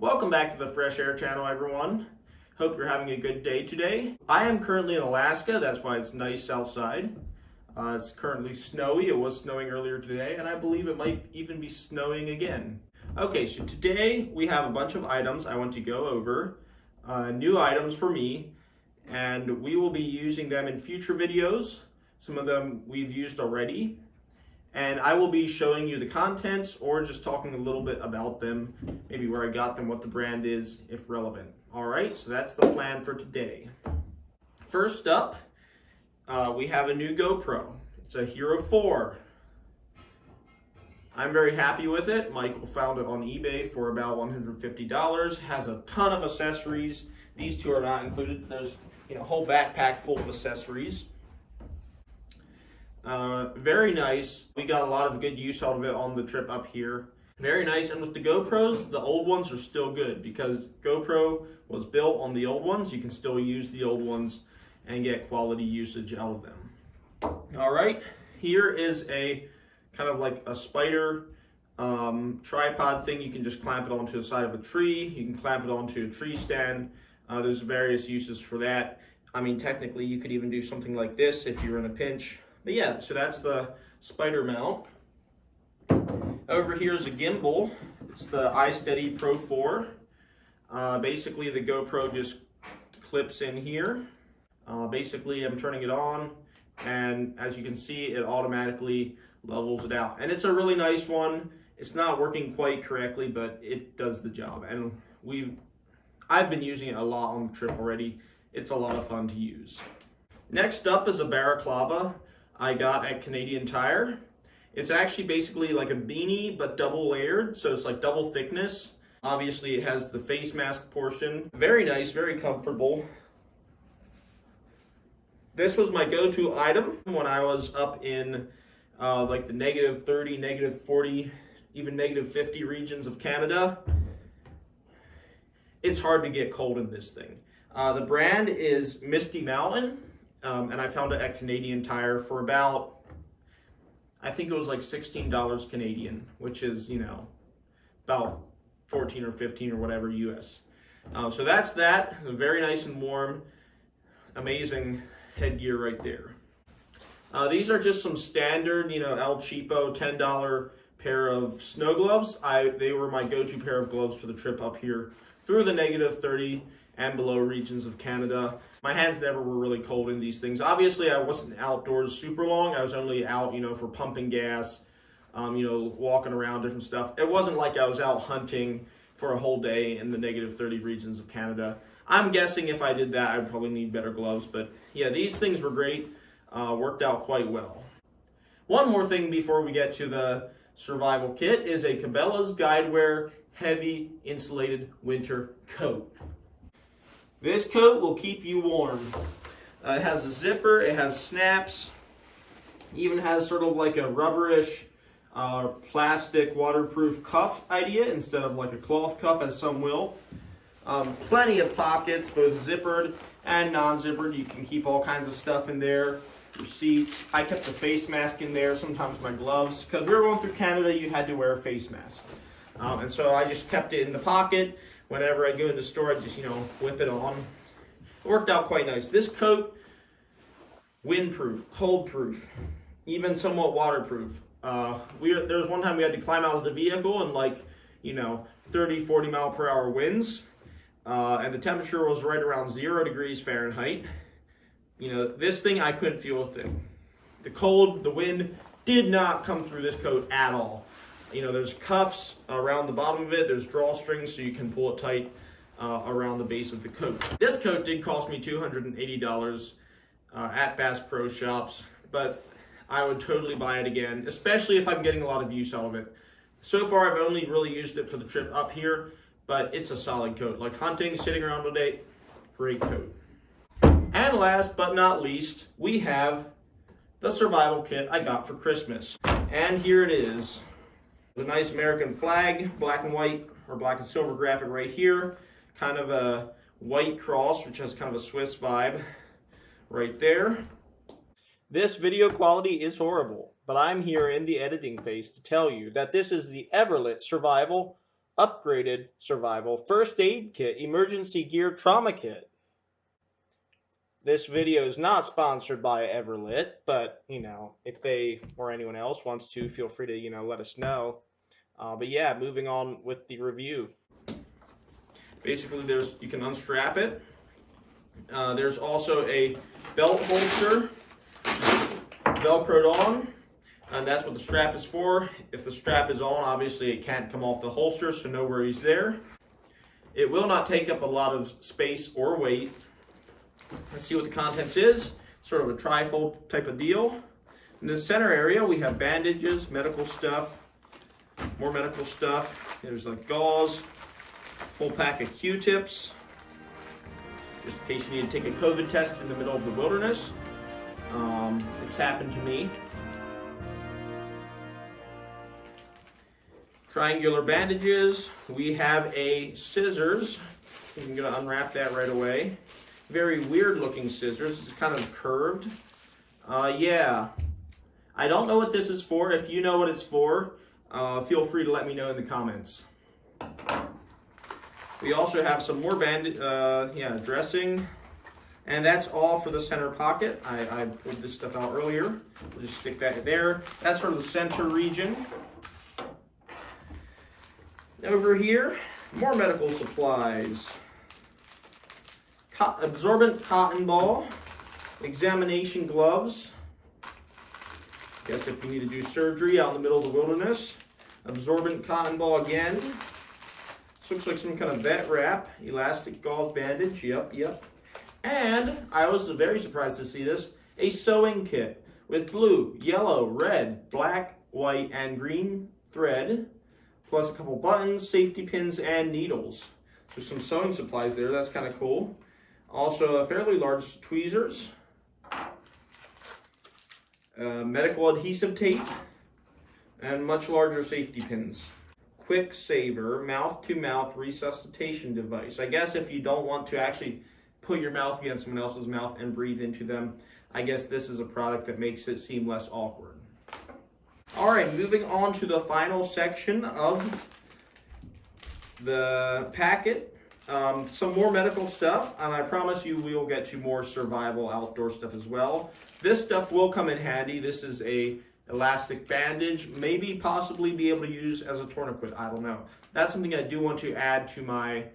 Welcome back to the Fresh Air channel, everyone. Hope you're having a good day today. I am currently in Alaska, that's why it's nice outside. It's currently snowy. It was snowing earlier today, and I believe it might even be snowing again. Okay, so today we have a bunch of items I want to go over. New items for me, and we will be using them in future videos. Some of them we've used already. And I will be showing you the contents or just talking a little bit about them, maybe where I got them, what the brand is, if relevant. All right, so that's the plan for today. First up, we have a new GoPro. It's a Hero 4. I'm very happy with it. Michael found it on eBay for about $150. Has a ton of accessories. These two are not included. There's a whole backpack full of accessories. Very nice. We got a lot of good use out of it on the trip up here. Very nice. And with the GoPros, the old ones are still good because GoPro was built on the old ones. You can still use the old ones and get quality usage out of them. All right, here is a kind of like a spider tripod thing. You can just clamp it onto the side of a tree. You can clamp it onto a tree stand. There's various uses for that. I mean, technically you could even do something like this if you're in a pinch. But yeah, so that's the spider mount. Over here is a gimbal. It's the iSteady Pro 4. Basically, the GoPro just clips in here. Basically, I'm turning it on, and as you can see, it automatically levels it out. And it's a really nice one. It's not working quite correctly, but it does the job. And I've been using it a lot on the trip already. It's a lot of fun to use. Next up is a Barraclava I got at Canadian Tire. It's actually basically like a beanie, but double layered, so it's like double thickness. Obviously, it has the face mask portion. Very nice, very comfortable. This was my go-to item when I was up in like the -30, -40, even -50 regions of Canada. It's hard to get cold in this thing. The brand is Misty Mountain. And I found it at Canadian Tire for about, I think it was like $16 Canadian, which is, about 14 or 15 or whatever US. So that's that. Very nice and warm. Amazing headgear right there. These are just some standard, El Cheapo $10 pair of snow gloves. They were my go-to pair of gloves for the trip up here through the -30 and below regions of Canada. My hands never were really cold in these things. Obviously, I wasn't outdoors super long. I was only out, for pumping gas, walking around different stuff. It wasn't like I was out hunting for a whole day in the -30 regions of Canada. I'm guessing if I did that, I'd probably need better gloves. But yeah, these things were great. Worked out quite well. One more thing before we get to the survival kit is a Cabela's Guidewear heavy insulated winter coat. This coat will keep you warm. It has a zipper, it has snaps, even has sort of like a rubberish plastic waterproof cuff idea instead of like a cloth cuff as some will. Plenty of pockets, both zippered and non-zippered. You can keep all kinds of stuff in there. Receipts. I kept the face mask in there, sometimes my gloves. Because we were going through Canada, you had to wear a face mask. And so I just kept it in the pocket. Whenever I go in the store, I just, whip it on. It worked out quite nice. This coat, windproof, cold-proof, even somewhat waterproof. There was one time we had to climb out of the vehicle in 30, 40 mile per hour winds. And the temperature was right around 0 degrees Fahrenheit. This thing, I couldn't feel a thing. The cold, the wind did not come through this coat at all. There's cuffs around the bottom of it. There's drawstrings so you can pull it tight around the base of the coat. This coat did cost me $280 at Bass Pro Shops, but I would totally buy it again, especially if I'm getting a lot of use out of it. So far, I've only really used it for the trip up here, but it's a solid coat. Like hunting, sitting around all day, great coat. And last but not least, we have the survival kit I got for Christmas. And here it is. The nice American flag, black and white, or black and silver graphic right here. Kind of a white cross, which has kind of a Swiss vibe right there. This video quality is horrible, but I'm here in the editing phase to tell you that this is the Everlit Survival upgraded survival first aid kit, emergency gear trauma kit. This video is not sponsored by Everlit, but, you know, if they or anyone else wants to, feel free to, you know, let us know. But yeah, moving on with the review. Basically, you can unstrap it. There's also a belt holster, Velcroed on, and that's what the strap is for. If the strap is on, obviously it can't come off the holster, so no worries there. It will not take up a lot of space or weight. Let's see what the contents is. Sort of a trifold type of deal. In the center area, we have bandages, medical stuff, more medical stuff. There's like gauze, whole pack of Q-tips, just in case you need to take a COVID test in the middle of the wilderness. It's happened to me. Triangular bandages. We have a scissors. I'm going to unwrap that right away. Very weird looking scissors. It's kind of curved. Yeah. I don't know what this is for. If you know what it's for, feel free to let me know in the comments. We also have some more dressing. And that's all for the center pocket. I pulled this stuff out earlier. We'll just stick that there. That's sort of the center region. Over here, more medical supplies. Absorbent cotton ball, examination gloves. Guess if you need to do surgery out in the middle of the wilderness. Absorbent cotton ball again. This looks like some kind of vet wrap, elastic gauze bandage. Yep. And I was very surprised to see this, a sewing kit with blue, yellow, red, black, white, and green thread, plus a couple buttons, safety pins, and needles. There's some sewing supplies there. That's kind of cool. Also, a fairly large tweezers, medical adhesive tape, and much larger safety pins. Quick Saver mouth-to-mouth resuscitation device. I guess if you don't want to actually put your mouth against someone else's mouth and breathe into them, I guess this is a product that makes it seem less awkward. All right, moving on to the final section of the packet. Some more medical stuff, and I promise you we will get to more survival outdoor stuff as well. This stuff will come in handy. This is a elastic bandage, maybe possibly be able to use as a tourniquet. I don't know. That's something I do want to add to my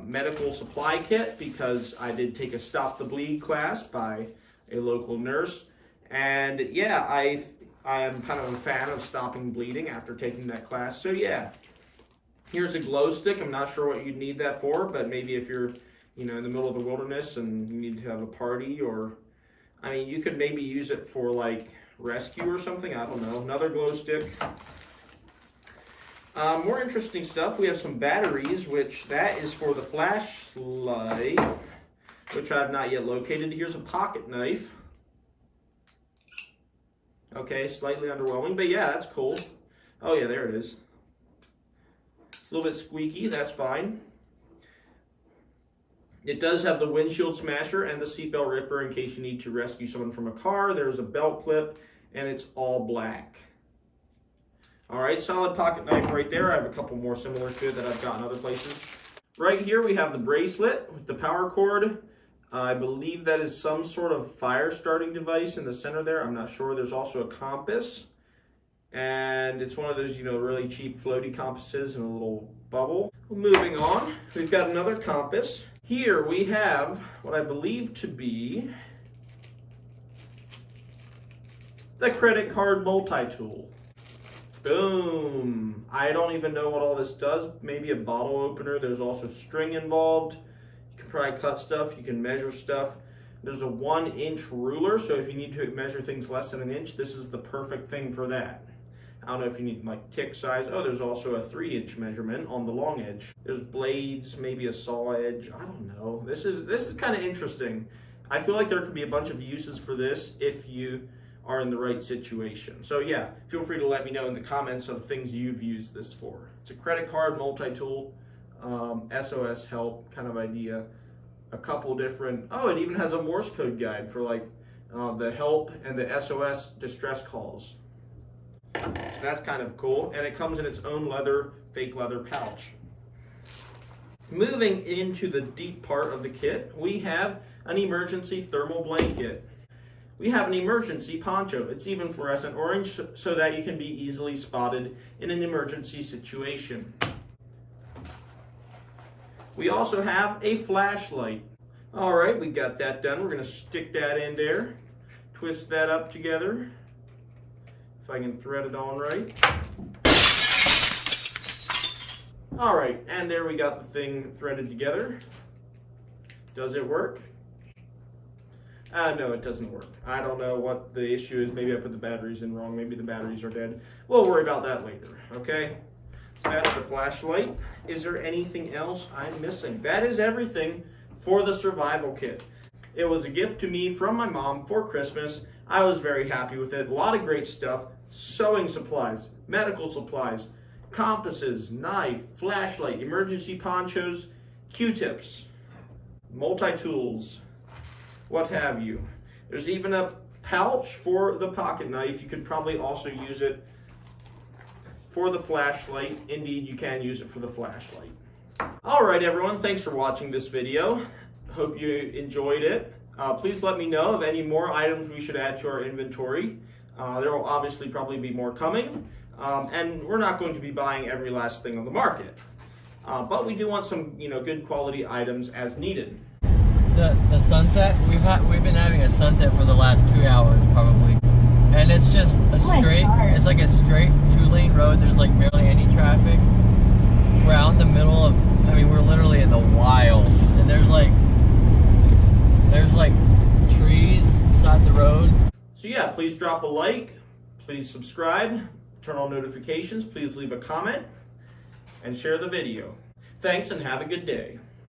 medical supply kit, because I did take a Stop the Bleed class by a local nurse, and yeah, I am kind of a fan of stopping bleeding after taking that class. So yeah. Here's a glow stick. I'm not sure what you'd need that for, but maybe if you're, you know, in the middle of the wilderness and you need to have a party, or, I mean, you could maybe use it for like rescue or something. I don't know. Another glow stick. More interesting stuff. We have some batteries, which that is for the flashlight, which I have not yet located. Here's a pocket knife. Okay, slightly underwhelming, but yeah, that's cool. Oh yeah, there it is. A little bit squeaky, that's fine. It does have the windshield smasher and the seatbelt ripper in case you need to rescue someone from a car. There's a belt clip, and it's all black. All right, solid pocket knife right there. I have a couple more similar to it that I've gotten other places. Right here we have the bracelet with the power cord. I believe that is some sort of fire starting device in the center there. I'm not sure. There's also a compass. And it's one of those, you know, really cheap floaty compasses in a little bubble. Moving on, we've got another compass. Here we have what I believe to be the credit card multi-tool. Boom. I don't even know what all this does. Maybe a bottle opener. There's also string involved. You can probably cut stuff. You can measure stuff. There's a 1-inch ruler, so if you need to measure things less than an inch, this is the perfect thing for that. I don't know if you need like tick size. Oh, there's also a 3-inch measurement on the long edge. There's blades, maybe a saw edge. I don't know. This is kind of interesting. I feel like there could be a bunch of uses for this if you are in the right situation. So yeah, feel free to let me know in the comments of things you've used this for. It's a credit card multi-tool, SOS help kind of idea. A couple different, oh, it even has a Morse code guide for like the help and the SOS distress calls. So that's kind of cool, and it comes in its own leather fake leather pouch. Moving into the deep part of the kit, we have an emergency thermal blanket. We have an emergency poncho. It's even fluorescent orange so that you can be easily spotted in an emergency situation. We also have a flashlight. All right, we got that done. We're going to stick that in there, twist that up together, if I can thread it on right. All right, and there we got the thing threaded together. Does it work? No, it doesn't work. I don't know what the issue is. Maybe I put the batteries in wrong. Maybe the batteries are dead. We'll worry about that later, okay? So that's the flashlight. Is there anything else I'm missing? That is everything for the survival kit. It was a gift to me from my mom for Christmas. I was very happy with it. A lot of great stuff. Sewing supplies, medical supplies, compasses, knife, flashlight, emergency ponchos, Q-tips, multi-tools, what have you. There's even a pouch for the pocket knife. You could probably also use it for the flashlight. Indeed, you can use it for the flashlight. All right, everyone, thanks for watching this video. Hope you enjoyed it. Please let me know of any more items we should add to our inventory. There will obviously probably be more coming, and we're not going to be buying every last thing on the market. But we do want some, good quality items as needed. The sunset, we've been having a sunset for the last 2 hours probably, and it's just a straight. It's like a straight 2-lane road. There's like barely any traffic. We're out in the middle of. We're literally in the wild, and there's like trees beside the road. So yeah, please drop a like, please subscribe, turn on notifications, please leave a comment, and share the video. Thanks and have a good day.